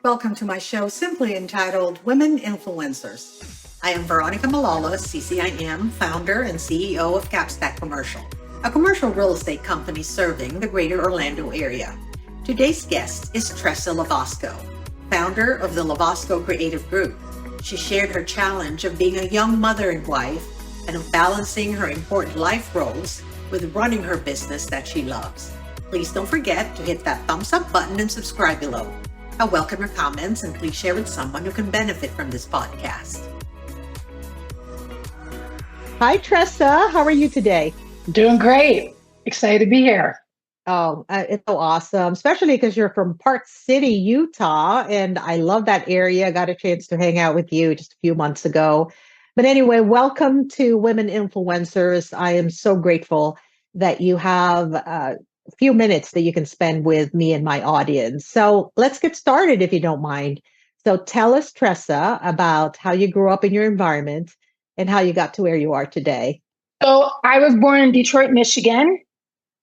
Welcome to my show, simply entitled Women Influencers. I am Veronica Malala, CCIM, founder and CEO of Capstack Commercial, a commercial real estate company serving the greater Orlando area. Today's guest is Tressa LoVasco, founder of the LoVasco Creative Group. She shared her challenge of being a young mother and wife and of balancing her important life roles with running her business that she loves. Please don't forget to hit that thumbs up button and subscribe below. I welcome your comments and please share with someone who can benefit from this podcast. Hi, Tressa. How are you today? Doing great. Excited to be here. Oh, it's so awesome, especially because you're from Park City, Utah, and I love that area. I got a chance to hang out with you just a few months ago. But anyway, welcome to Women Influencers. I am so grateful that you have a few minutes that you can spend with me and my audience. So let's get started if you don't mind. So tell us, Tressa, about how you grew up in your environment and how you got to where you are today. So I was born in Detroit, Michigan.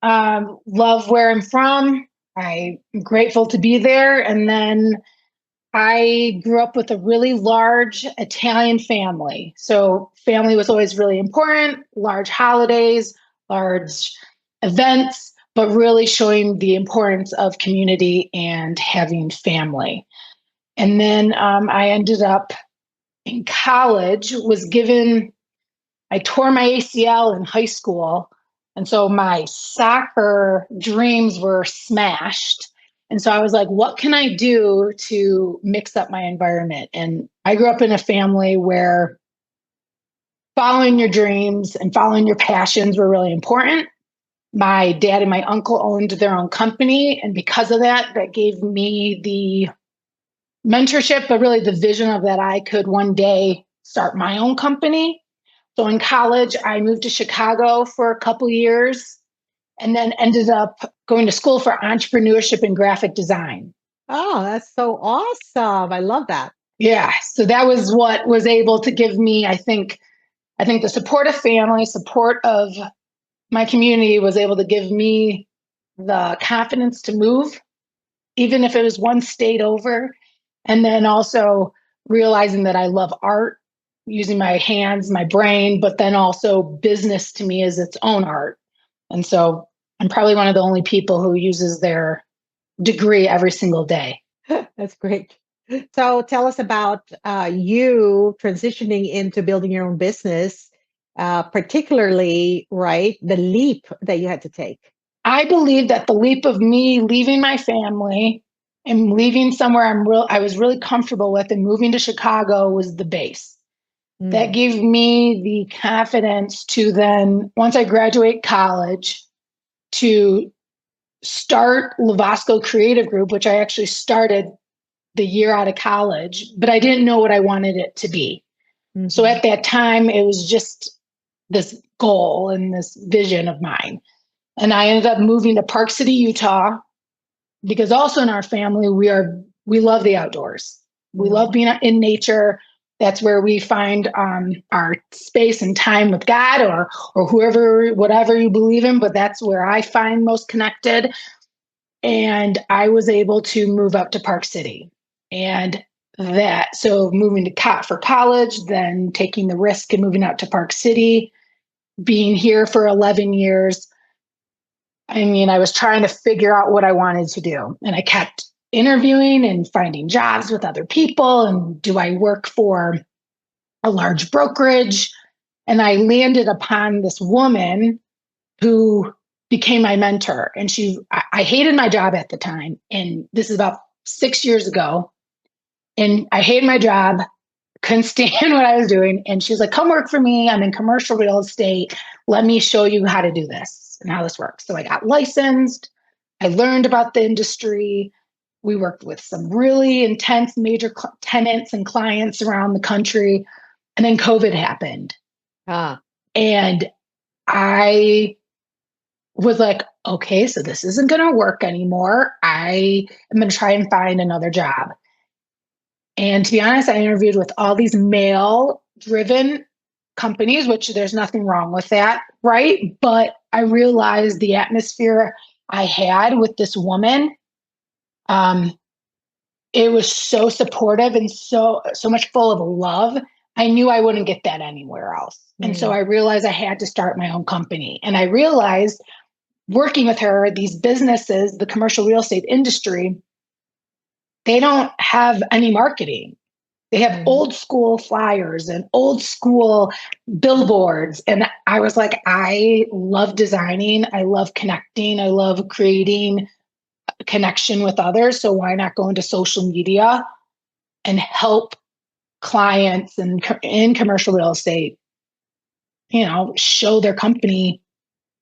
Love where I'm from. I'm grateful to be there. And then I grew up with a really large Italian family. So family was always really important, large holidays, large events, but really showing the importance of community and having family. And then I ended up in college, I tore my ACL in high school. And so my soccer dreams were smashed. And so I was like, what can I do to mix up my environment? And I grew up in a family where following your dreams and following your passions were really important. My dad and my uncle owned their own company. And because of that, that gave me the mentorship, but really the vision of that I could one day start my own company. So in college, I moved to Chicago for a couple years and then ended up going to school for entrepreneurship and graphic design. Oh, that's so awesome. I love that. Yeah. So that was what was able to give me, I think the support of family, support of my community was able to give me the confidence to move, even if it was one state over. And then also realizing that I love art, using my hands, my brain, but then also business to me is its own art. And so I'm probably one of the only people who uses their degree every single day. That's great. So tell us about you transitioning into building your own business, particularly, right, the leap that you had to take. I believe that the leap of me leaving my family and leaving somewhere I was really comfortable with and moving to Chicago was the base. That gave me the confidence to then, once I graduate college, to start LoVasco Creative Group, which I actually started the year out of college, but I didn't know what I wanted it to be. Mm-hmm. So at that time, it was just this goal and this vision of mine. And I ended up moving to Park City, Utah, because also in our family, we love the outdoors. We love being in nature. That's where we find our space and time with God or whatever you believe in, but that's where I find most connected. And I was able to move up to Park City. And so moving for college, then taking the risk and moving out to Park City, being here for 11 years. I mean, I was trying to figure out what I wanted to do. And I kept interviewing and finding jobs with other people. And do I work for a large brokerage? And I landed upon this woman who became my mentor. And I hated my job at the time. And this is about 6 years ago. And I hated my job, couldn't stand what I was doing. And she was like, come work for me. I'm in commercial real estate. Let me show you how to do this and how this works. So I got licensed. I learned about the industry. We worked with some really intense major tenants and clients around the country. And then COVID happened. And I was like, okay, so this isn't going to work anymore. I am going to try and find another job. And to be honest, I interviewed with all these male-driven companies, which there's nothing wrong with that, right? But I realized the atmosphere I had with this woman it was so supportive and so much full of love. I knew I wouldn't get that anywhere else. And so I realized I had to start my own company. And I realized working with her, these businesses, the commercial real estate industry, they don't have any marketing. They have old school flyers and old school billboards. And I was like, I love designing. I love connecting. I love creating a connection with others. So why not go into social media and help clients and in commercial real estate, show their company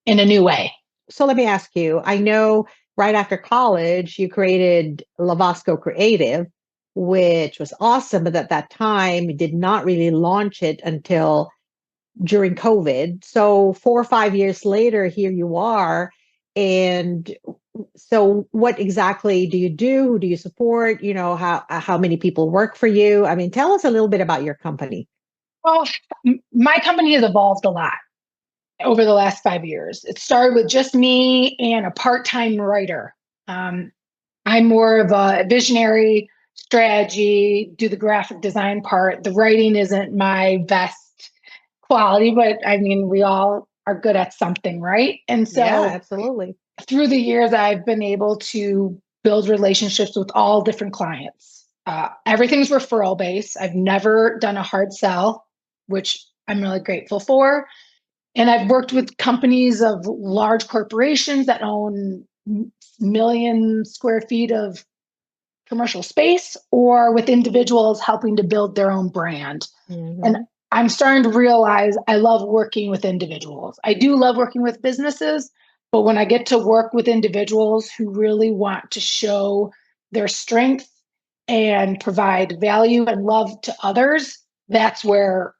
in a new way. So let me ask you, I know right after college, you created LoVasco Creative, which was awesome. But at that time, you did not really launch it until during COVID. So 4 or 5 years later, here you are. And so what exactly do you do? Who do you support? How many people work for you? I mean, tell us a little bit about your company. Well, my company has evolved a lot over the last 5 years. It started with just me and a part-time writer. I'm more of a visionary, strategy, do the graphic design part. The writing isn't my best quality, but I mean, we all are good at something, right? And Yeah, so absolutely. through the years, I've been able to build relationships with all different clients. Everything's referral based. I've never done a hard sell, which I'm really grateful for. And I've worked with companies of large corporations that own million square feet of commercial space, or with individuals helping to build their own brand. And I'm starting to realize I love working with individuals. I do love working with businesses, but when I get to work with individuals who really want to show their strength and provide value and love to others, that's where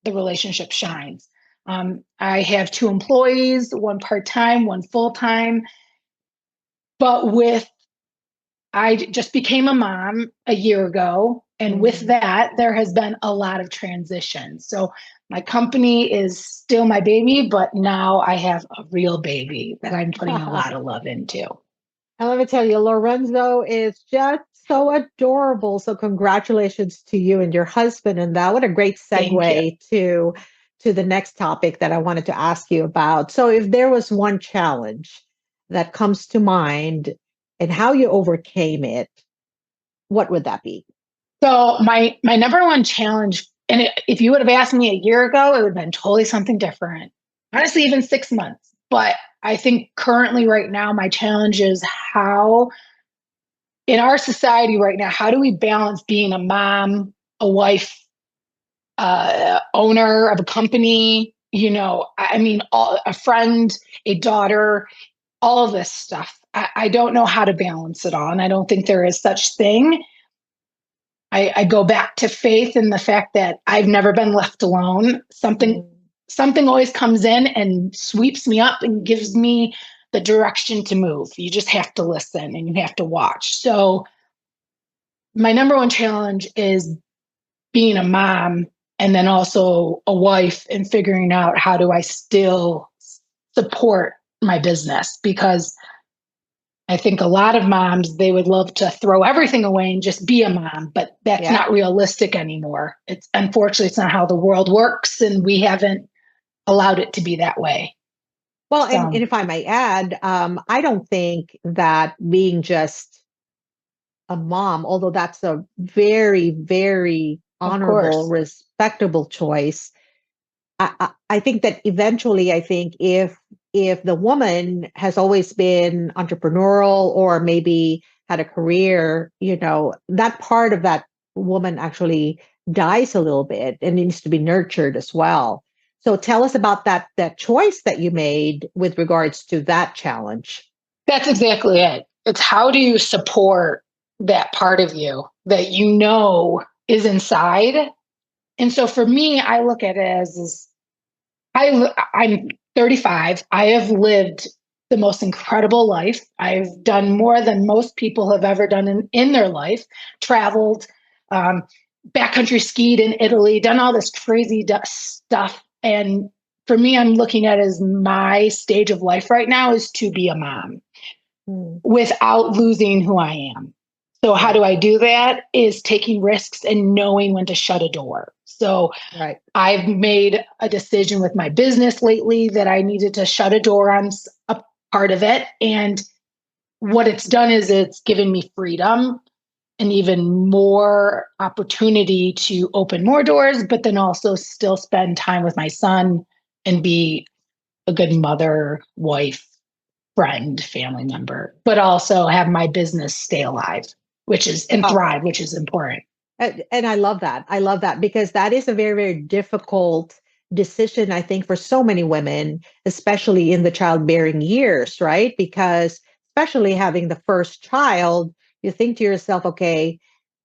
the relationship shines. I have 2 employees, one part-time, one full-time, but I just became a mom a year ago. And with that, there has been a lot of transition. So my company is still my baby, but now I have a real baby that I'm putting a lot of love into. And let me tell you, Lorenzo is just so adorable. So congratulations to you and your husband. And that what a great segue to the next topic that I wanted to ask you about. So if there was one challenge that comes to mind and how you overcame it, what would that be? So my number one challenge, and if you would have asked me a year ago, it would have been totally something different. Honestly, even 6 months. But I think currently right now, my challenge is how in our society right now, how do we balance being a mom, a wife, owner of a company, a friend, a daughter, all of this stuff. I don't know how to balance it all. And I don't think there is such thing. I go back to faith in the fact that I've never been left alone. Something always comes in and sweeps me up and gives me the direction to move. You just have to listen and you have to watch. So my number one challenge is being a mom and then also a wife and figuring out how do I still support my business, because I think a lot of moms, they would love to throw everything away and just be a mom, but that's not realistic anymore. Unfortunately, it's not how the world works, and we haven't allowed it to be that way. Well, and if I may add, I don't think that being just a mom, although that's a very, very honorable, respectable choice, I think that eventually, I think if the woman has always been entrepreneurial or maybe had a career, that part of that woman actually dies a little bit and needs to be nurtured as well. So tell us about that choice that you made with regards to that challenge. That's exactly it. It's how do you support that part of you that is inside. And so for me, I look at it as I'm 35. I have lived the most incredible life. I've done more than most people have ever done in their life, traveled, backcountry skied in Italy, done all this crazy stuff. And for me, I'm looking at it as my stage of life right now is to be a mom without losing who I am. So how do I do that? Is taking risks and knowing when to shut a door. So Right. I've made a decision with my business lately that I needed to shut a door on a part of it. And what it's done is it's given me freedom and even more opportunity to open more doors, but then also still spend time with my son and be a good mother, wife, friend, family member, but also have my business stay alive, and Oh, thrive, which is important. and I love that. I love that because that is a very, very difficult decision, I think, for so many women, especially in the childbearing years, right? Because especially having the first child, you think to yourself, okay,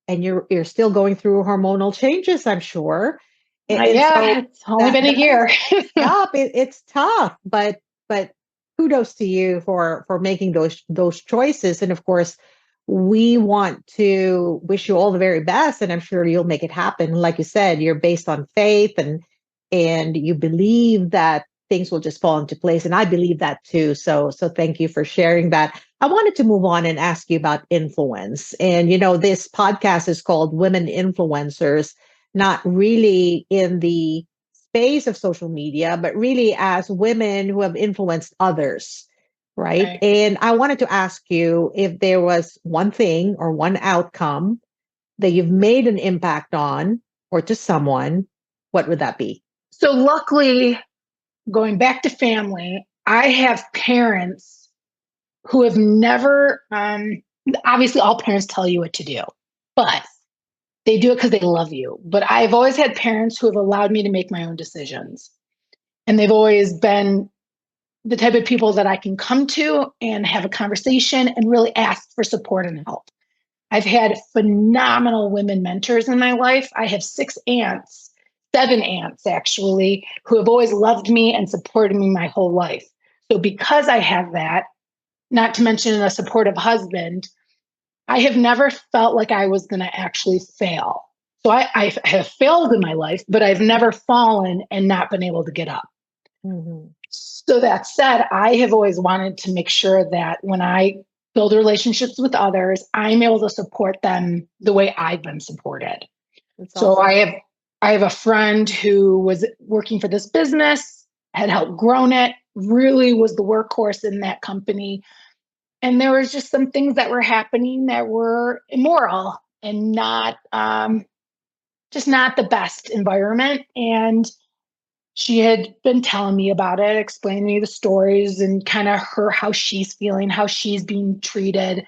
and you're still going through hormonal changes, I'm sure. And so Yeah, it's only been a that is year. tough. It's tough, but kudos to you for making those choices. And of course, we want to wish you all the very best, and I'm sure you'll make it happen. Like you said, you're based on faith, and you believe that things will just fall into place, and I believe that too. So thank you for sharing that. I wanted to move on and ask you about influence. And this podcast is called Women Influencers, not really in the space of social media, but really as women who have influenced others, right? Right. And I wanted to ask you if there was one thing or one outcome that you've made an impact on or to someone, what would that be? So luckily, going back to family, I have parents who have never, obviously all parents tell you what to do, but they do it because they love you. But I've always had parents who have allowed me to make my own decisions. And they've always been the type of people that I can come to and have a conversation and really ask for support and help. I've had phenomenal women mentors in my life. I have 6 aunts, 7 aunts actually, who have always loved me and supported me my whole life. So because I have that, not to mention a supportive husband, I have never felt like I was going to actually fail. So I have failed in my life, but I've never fallen and not been able to get up. Mhm. So that said, I have always wanted to make sure that when I build relationships with others, I'm able to support them the way I've been supported. That's So awesome. I have a friend who was working for this business, had helped grown it, really was the workhorse in that company. And there was just some things that were happening that were immoral and not just not the best environment. And she had been telling me about it, explaining to me the stories and kind of how she's feeling, how she's being treated.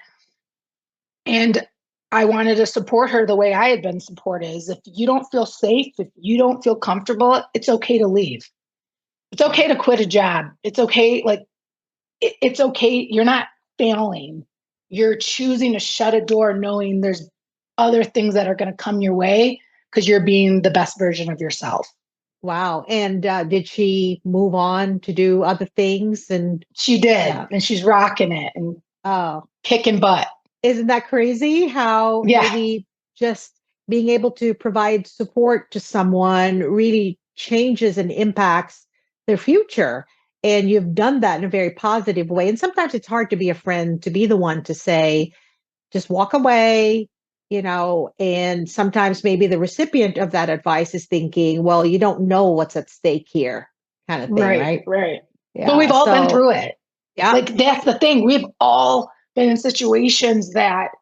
And I wanted to support her the way I had been supported. Is if you don't feel safe, if you don't feel comfortable, it's okay to leave. It's okay to quit a job. It's okay. Like it's okay. You're not failing. You're choosing to shut a door knowing there's other things that are going to come your way because you're being the best version of yourself. Wow. And did she move on to do other things? And She did. yeah. And she's rocking it and Oh, kicking butt. isn't that crazy how Yeah. maybe just being able to provide support to someone really changes and impacts their future? And you've done that in a very positive way. And sometimes it's hard to be a friend, to be the one to say, just walk away, and sometimes maybe the recipient of that advice is thinking, well, you don't know what's at stake here, kind of thing, Right. right? Right. But we've Yeah. all been So, through it. yeah, Like that's the thing. We've all been in situations that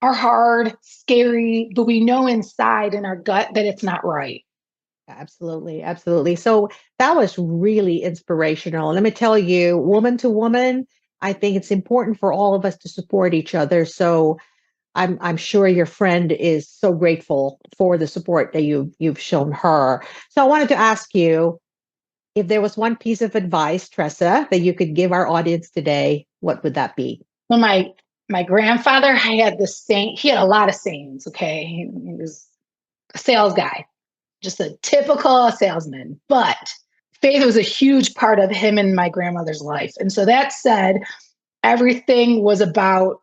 are hard, scary, but we know inside in our gut that it's not right. absolutely. Absolutely. So that was really inspirational. Let me tell you, woman to woman, I think it's important for all of us to support each other. So I'm sure your friend is so grateful for the support that you've shown her. So I wanted to ask you, if there was one piece of advice, Tressa, that you could give our audience today, what would that be? When my grandfather had this saying, he had a lot of sayings, okay? He was a sales guy, just a typical salesman. But faith was a huge part of him and my grandmother's life. And so that said, everything was about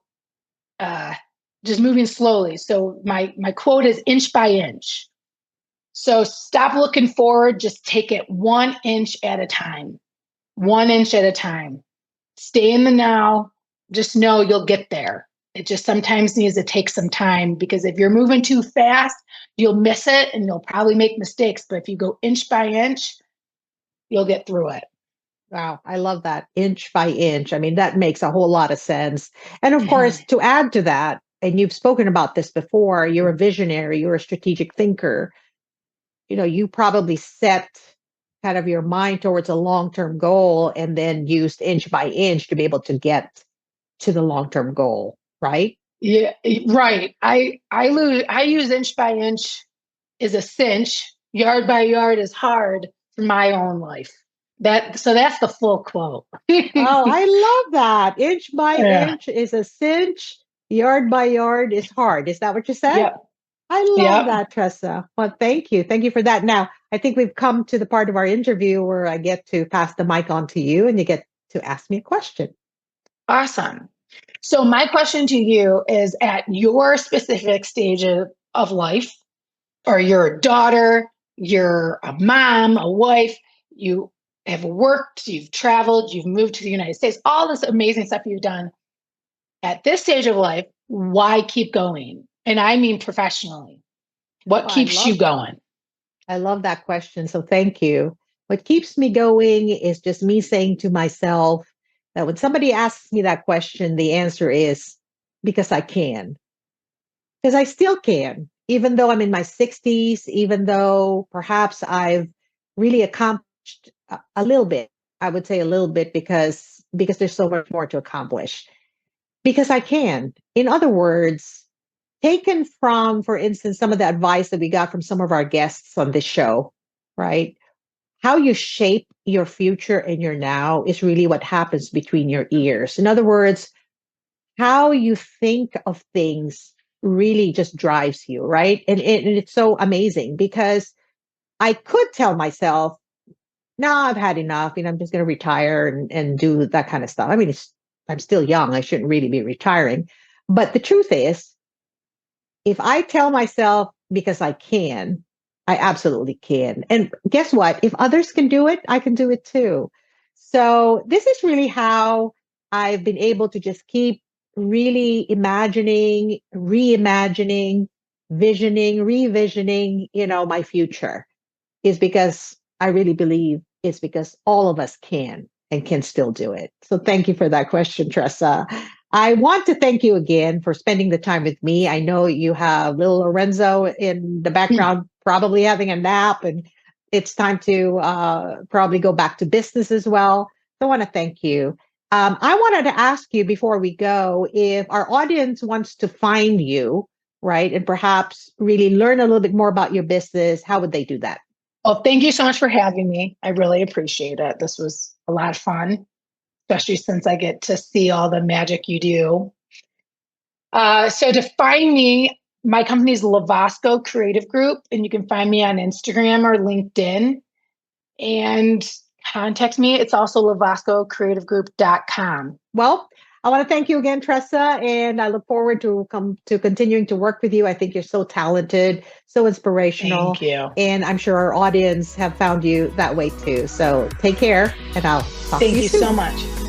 uh, just moving slowly. So my quote is inch by inch. So stop looking forward, just take it 1 inch at a time. 1 inch at a time. Stay in the now. Just know you'll get there. It just sometimes needs to take some time, because if you're moving too fast, you'll miss it and you'll probably make mistakes. But if you go inch by inch, you'll get through it. Wow, I love that, inch by inch. I mean, that makes a whole lot of sense. And of course, to add to that, and you've spoken about this before, you're a visionary, you're a strategic thinker. You probably set kind of your mind towards a long-term goal and then used inch by inch to be able to get to the long-term goal, right? Yeah, right. I use inch by inch is a cinch, yard by yard is hard for my own life. So that's the full quote. Oh, I love that. Inch by Yeah. inch is a cinch, yard by yard is hard. Is that what you said? Yep. I love Yep. that, Tressa. Well, thank you. Thank you for that. Now, I think we've come to the part of our interview where I get to pass the mic on to you and you get to ask me a question. Awesome. So my question to you is, at your specific stage of life, or you're a daughter, you're a mom, a wife, you have worked, you've traveled, you've moved to the United States, all this amazing stuff you've done. At this stage of life, why keep going? And I mean professionally. What keeps you going? I love that question. So thank you. What keeps me going is just me saying to myself that when somebody asks me that question, the answer is because I can. Because I still can, even though I'm in my 60s, even though perhaps I've really accomplished a little bit. I would say a little bit because there's so much more to accomplish. Because I can. In other words, taken from, for instance, some of the advice that we got from some of our guests on this show, right? How you shape your future and your now is really what happens between your ears. In other words, how you think of things really just drives you, right? And it's so amazing because I could tell myself, no, I've had enough. I'm just going to retire and do that kind of stuff. I mean, I'm still young. I shouldn't really be retiring. But the truth is, if I tell myself because I can, I absolutely can. And guess what? If others can do it, I can do it too. So this is really how I've been able to just keep really imagining, reimagining, visioning, revisioning, my future is because I really believe it's because all of us can and can still do it. So thank you for that question, Tressa. I want to thank you again for spending the time with me. I know you have little Lorenzo in the background, probably having a nap, and it's time to probably go back to business as well. So I want to thank you. I wanted to ask you before we go, if our audience wants to find you, right, and perhaps really learn a little bit more about your business, how would they do that? Well, thank you so much for having me. I really appreciate it. This was a lot of fun, especially since I get to see all the magic you do. So to find me, my company is LoVasco Creative Group, and you can find me on Instagram or LinkedIn and contact me. It's also LoVascoCreativeGroup.com. Well, I want to thank you again, Tressa, and I look forward to continuing to work with you. I think you're so talented, so inspirational. Thank you. And I'm sure our audience have found you that way too. So take care, and I'll talk to you soon. Thank you so much.